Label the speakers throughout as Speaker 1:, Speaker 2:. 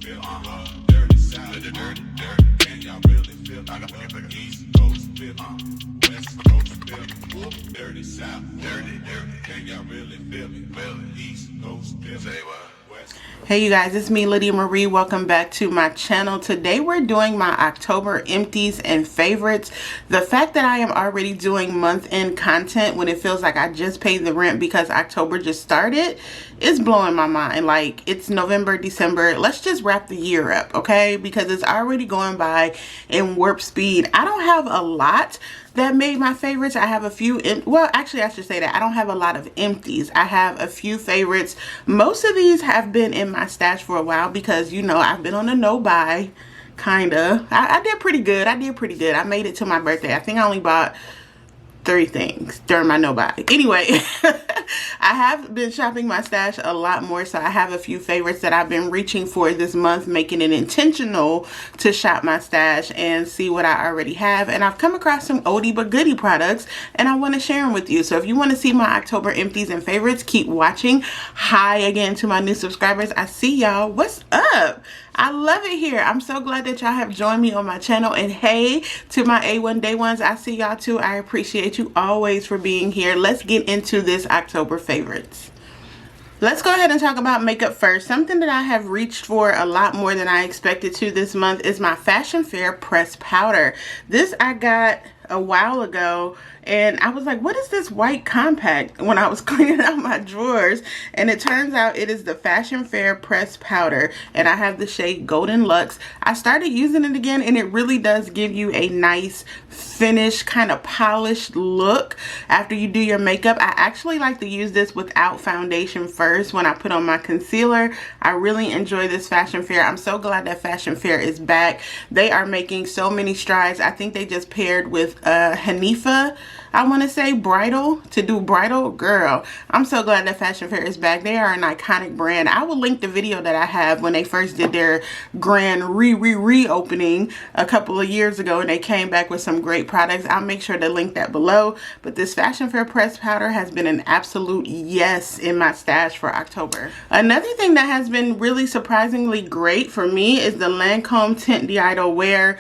Speaker 1: feel? Dirty South, dirty, can y'all really feel? I got the East Coast feel, West Coast feel. Dirty South, dirty, can y'all really feel me? East Coast feel. Say what?
Speaker 2: Hey you guys, it's me, Lydia Marie. Welcome back to my channel. Today we're doing my October empties and favorites. The fact that I am already doing month-end content when it feels like I just paid the rent because October just started is blowing my mind. Like, it's November, December. Let's just wrap the year up, okay? Because it's already going by in warp speed. I don't have a lot that made my favorites. I have a few, well, actually I should say that I don't have a lot of empties. I have a few favorites. Most of these have been in my stash for a while because, you know, I've been on a no buy, kinda. I did pretty good. I made it to my birthday. I think I only bought 3 things during my no buy. Anyway, I have been shopping my stash a lot more, so I have a few favorites that I've been reaching for this month, making it intentional to shop my stash and see what I already have. And I've come across some oldie but goodie products and I want to share them with you. So if you want to see my October empties and favorites, keep watching. Hi again to my new subscribers. I see y'all. What's up? I love it here. I'm so glad that y'all have joined me on my channel. And hey, to my A1 Day Ones, I see y'all too. I appreciate you always for being here. Let's get into this October favorites. Let's go ahead and talk about makeup first. Something that I have reached for a lot more than I expected to this month is my Fashion Fair pressed powder. This I got a while ago and I was like, what is this white compact, when I was cleaning out my drawers, and it turns out it is the Fashion Fair pressed powder and I have the shade Golden Luxe. I started using it again and it really does give you a nice finished, kind of polished look after you do your makeup. I actually like to use this without foundation first when I put on my concealer. I really enjoy this Fashion Fair. I'm so glad that Fashion Fair is back. They are making so many strides. I think they just paired with Hanifa, I want to say, bridal, to do bridal. Girl, I'm so glad that Fashion Fair is back. They are an iconic brand. I will link the video that I have when they first did their grand reopening a couple of years ago and they came back with some great products. I'll make sure to link that below. But this Fashion Fair pressed powder has been an absolute yes in my stash for October. Another thing that has been really surprisingly great for me is the Lancome Tint D'Idol Wear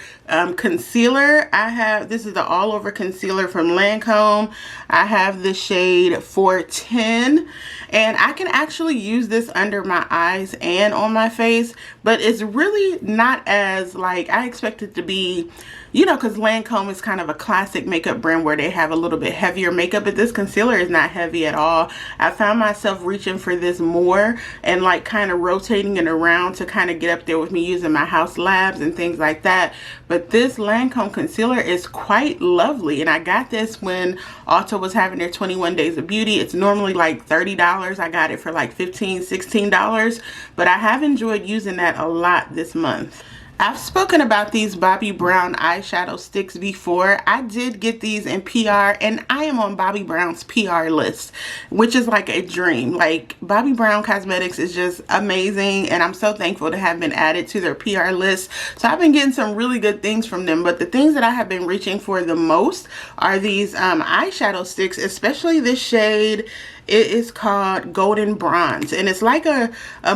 Speaker 2: concealer. I have, this is the all over concealer from Lancome. I have the shade 410 and I can actually use this under my eyes and on my face, but it's really not as, like, I expect it to be, you know, because Lancome is kind of a classic makeup brand where they have a little bit heavier makeup, but this concealer is not heavy at all. I found myself reaching for this more and like kind of rotating it around to kind of get up there with me using my House Labs and things like that. But this Lancome concealer is quite lovely, and I got this when Ulta was having their 21 Days of Beauty. It's normally like $30. I got it for like $15, $16, but I have enjoyed using that a lot this month. I've spoken about these Bobbi Brown eyeshadow sticks before. I did get these in PR and I am on Bobbi Brown's PR list, which is like a dream. Like, Bobbi Brown Cosmetics is just amazing and I'm so thankful to have been added to their PR list. So I've been getting some really good things from them, but the things that I have been reaching for the most are these eyeshadow sticks, especially this shade. It is called Golden Bronze and it's like a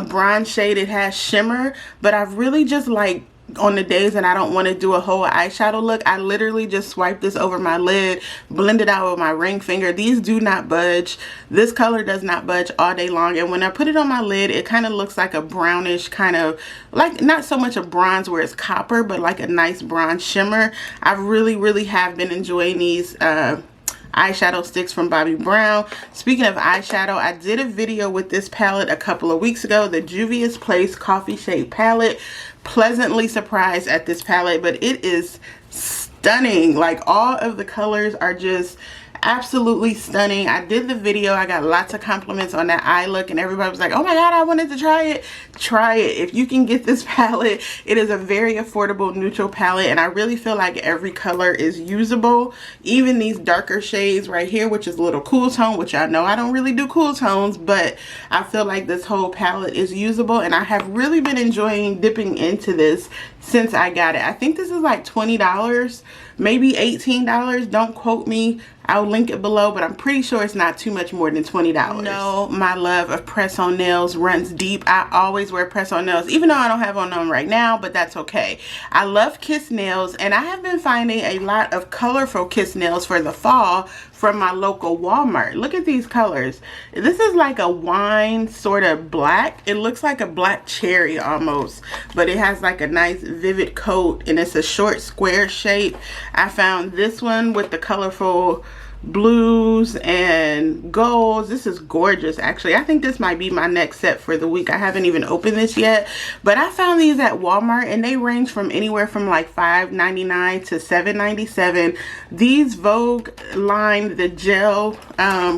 Speaker 2: bronze shade. It has shimmer, but I've really just, like, on the days that I don't want to do a whole eyeshadow look, I literally just swipe this over my lid, blend it out with my ring finger. These do not budge. This color does not budge all day long, and when I put it on my lid, it kind of looks like a brownish kind of, like, not so much a bronze where it's copper, but like a nice bronze shimmer. I really have been enjoying these eyeshadow sticks from Bobbi Brown. Speaking of eyeshadow, I did a video with this palette a couple of weeks ago, the Juvia's Place Coffee Shade palette. Pleasantly surprised at this palette, but it is stunning. Like, all of the colors are just absolutely stunning. I did the video. I got lots of compliments on that eye look and everybody was like, oh my god, I wanted to try it. Try it. If you can get this palette, it is a very affordable neutral palette and I really feel like every color is usable. Even these darker shades right here, which is a little cool tone, which I know I don't really do cool tones, but I feel like this whole palette is usable and I have really been enjoying dipping into this since I got it. I think this is like $20, maybe $18. Don't quote me. I'll link it below, but I'm pretty sure it's not too much more than $20. No, my love of press-on nails runs deep. I always wear press-on nails, even though I don't have on them right now, but that's okay. I love Kiss nails, and I have been finding a lot of colorful Kiss nails for the fall from my local Walmart. Look at these colors. This is like a wine sort of black. It looks like a black cherry almost, but it has like a nice vivid coat, and it's a short square shape. I found this one with the colorful blues and golds. This is gorgeous. Actually, I think this might be my next set for the week. I haven't even opened this yet, but I found these at Walmart, and they range from anywhere from like $5.99 to $7.97. These Vogue line, the gel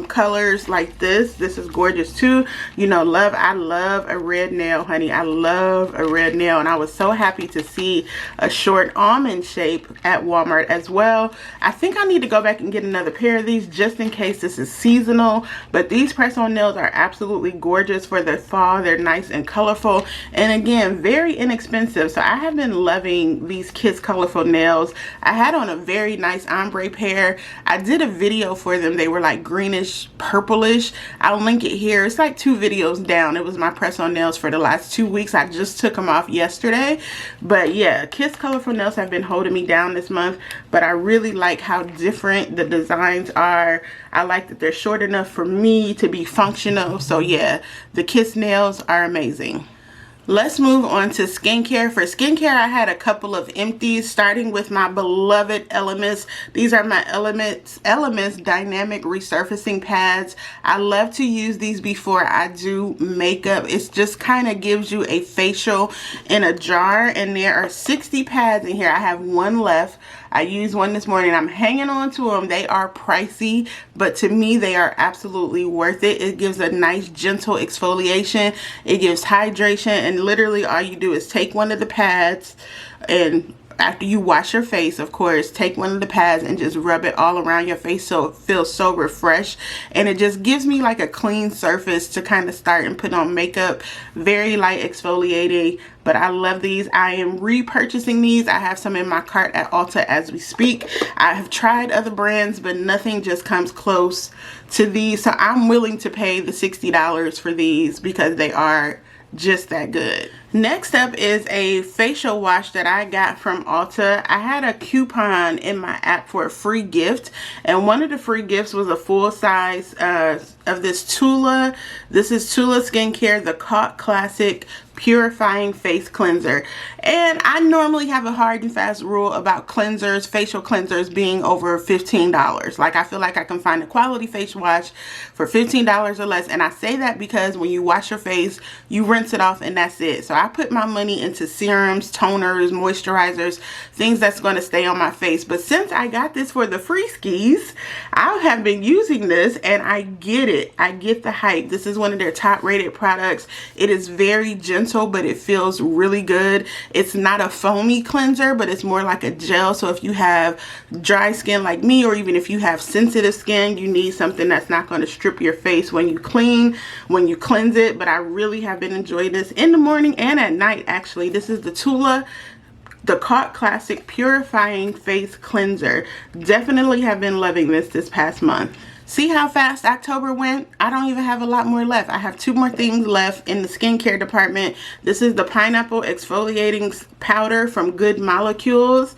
Speaker 2: colors like this is gorgeous too. You know, I love a red nail, honey. I love a red nail, and I was so happy to see a short almond shape at Walmart as well. I think I need to go back and get another pair of these just in case this is seasonal, but these press-on nails are absolutely gorgeous for the fall. They're nice and colorful, and again, very inexpensive. So I have been loving these Kiss colorful nails. I had on a very nice ombre pair. I did a video for them. They were like greenish purplish. I'll link it here. It's like 2 videos down. It was my press-on nails for the last 2 weeks. I just took them off yesterday, but yeah, Kiss colorful nails have been holding me down this month, but I really like how different the designs are. I like that they're short enough for me to be functional. So yeah, the Kiss nails are amazing. Let's move on to skincare. For skincare, I had a couple of empties, starting with my beloved Elemis. These are my Elemis Dynamic Resurfacing Pads. I love to use these before I do makeup. It just kind of gives you a facial in a jar, and there are 60 pads in here. I have one left. I used one this morning. I'm hanging on to them. They are pricey, but to me, they are absolutely worth it. It gives a nice, gentle exfoliation. It gives hydration, and literally all you do is take one of the pads, and after you wash your face, of course, take one of the pads and just rub it all around your face so it feels so refreshed, and it just gives me like a clean surface to kind of start and put on makeup. Very light exfoliating, but I love these. I am repurchasing these. I have some in my cart at Ulta as we speak. I have tried other brands, but nothing just comes close to these, so I'm willing to pay the $60 for these because they are just that good. Next up is a facial wash that I got from Ulta. I had a coupon in my app for a free gift, and one of the free gifts was a full size of this Tula. This is Tula Skincare, the Caught Classic Purifying Face Cleanser. And I normally have a hard and fast rule about cleansers, facial cleansers being over $15. Like, I feel like I can find a quality face wash for $15 or less, and I say that because when you wash your face, you rinse it off and that's it. So I put my money into serums, toners, moisturizers, things that's going to stay on my face. But since I got this for the free skis, I have been using this, and I get it. I get the hype. This is one of their top rated products. It is very gentle, but it feels really good. It's not a foamy cleanser, but it's more like a gel. So if you have dry skin like me, or even if you have sensitive skin, you need something that's not going to strip your face when you cleanse it. But I really have been enjoying this in the morning and at night, actually. This is the Tula, the Caught Classic Purifying Face Cleanser. Definitely have been loving this past month. See how fast October went? I don't even have a lot more left. I have 2 more things left in the skincare department. This is the Pineapple Exfoliating Powder from Good Molecules.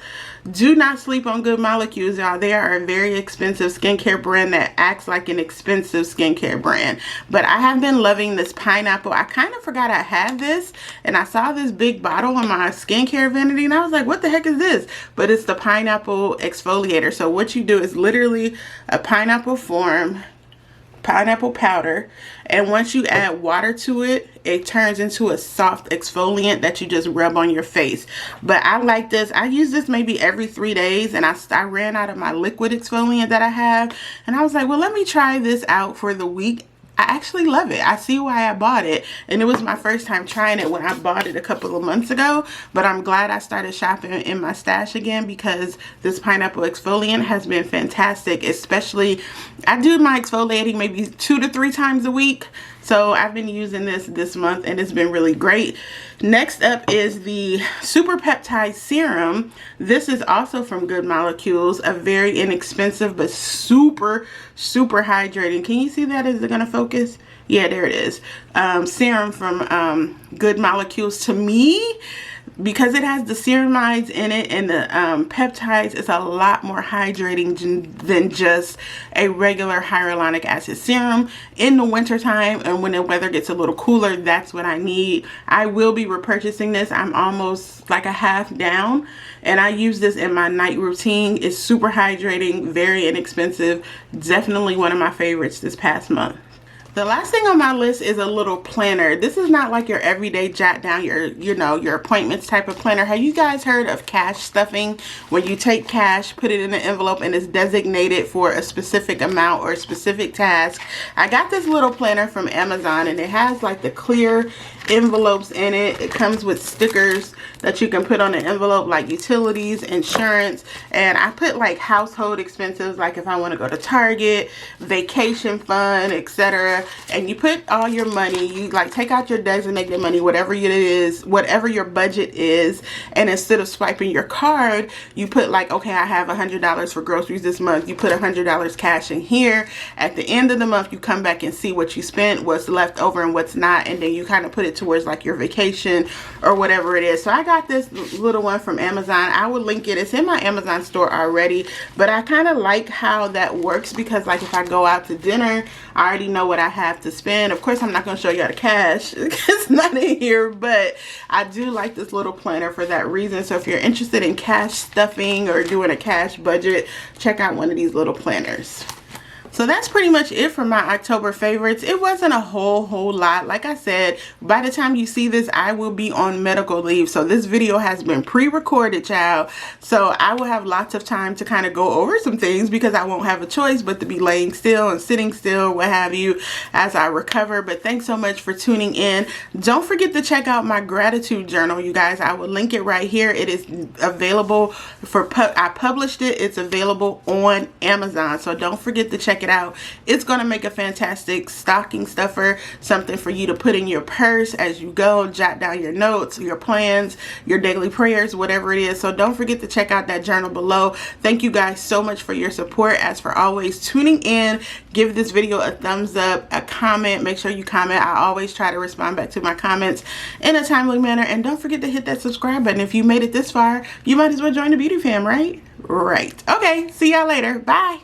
Speaker 2: Do not sleep on Good Molecules, y'all. They are a very expensive skincare brand that acts like an expensive skincare brand. But I have been loving this pineapple. I kind of forgot I had this, and I saw this big bottle on my skincare vanity, and I was like, what the heck is this? But it's the pineapple exfoliator. So what you do is literally a pineapple pineapple powder, and once you add water to it, it turns into a soft exfoliant that you just rub on your face. But I like this. I use this maybe every 3 days, and I ran out of my liquid exfoliant that I have, and I was like, well, let me try this out for the week. I actually love it. I see why I bought it, and it was my first time trying it when I bought it a couple of months ago, but I'm glad I started shopping in my stash again because this pineapple exfoliant has been fantastic. Especially, I do my exfoliating maybe 2 to 3 times a week, so I've been using this month and it's been really great. Next up is the Super Peptide Serum. This is also from Good Molecules, a very inexpensive but super hydrating. Can you see that? Is it gonna focus? Yeah, there it is. Serum from Good Molecules. To me, because it has the ceramides in it and the peptides, it's a lot more hydrating than just a regular hyaluronic acid serum. In the winter time and when the weather gets a little cooler, that's what I need. I will be repurchasing this. I'm almost like a half down, and I use this in my night routine. It's super hydrating, very inexpensive, definitely one of my favorites this past month. The last thing on my list is a little planner. This is not like your everyday jot down your, your appointments type of planner. Have you guys heard of cash stuffing? When you take cash, put it in an envelope, and it's designated for a specific amount or a specific task. I got this little planner from Amazon, and it has like the clear envelopes in it. It comes with stickers that you can put on the envelope, like utilities, insurance, and I put like household expenses, like if I want to go to Target, vacation fund, etc. And you put all your money, you like take out your designated money, whatever it is, whatever your budget is, and instead of swiping your card, you put like, okay, I have $100 for groceries this month. You put $100 cash in here. At the end of the month, you come back and see what you spent, what's left over and what's not, and then you kind of put it towards like your vacation or whatever it is. So I got this little one from Amazon. I will link it. It's in my Amazon store already, but I kind of like how that works because like if I go out to dinner, I already know what I have to spend. Of course, I'm not going to show you all the cash. It's not in here, but I do like this little planner for that reason. So if you're interested in cash stuffing or doing a cash budget, check out one of these little planners. So that's pretty much it for my October favorites. It wasn't a whole lot. Like I said, by the time you see this, I will be on medical leave. So this video has been pre-recorded, child. So I will have lots of time to kind of go over some things because I won't have a choice but to be laying still and sitting still, what have you, as I recover. But thanks so much for tuning in. Don't forget to check out my gratitude journal, you guys. I will link it right here. It is available for, I published it. It's available on Amazon. So don't forget to check it out. It's going to make a fantastic stocking stuffer, something for you to put in your purse as you go, jot down your notes, your plans, your daily prayers, whatever it is. So don't forget to check out that journal below. Thank you guys so much for your support. As for always tuning in, give this video a thumbs up, a comment. Make sure you comment. I always try to respond back to my comments in a timely manner. And don't forget to hit that subscribe button. If you made it this far, you might as well join the beauty fam, right? Right. Okay. See y'all later. Bye.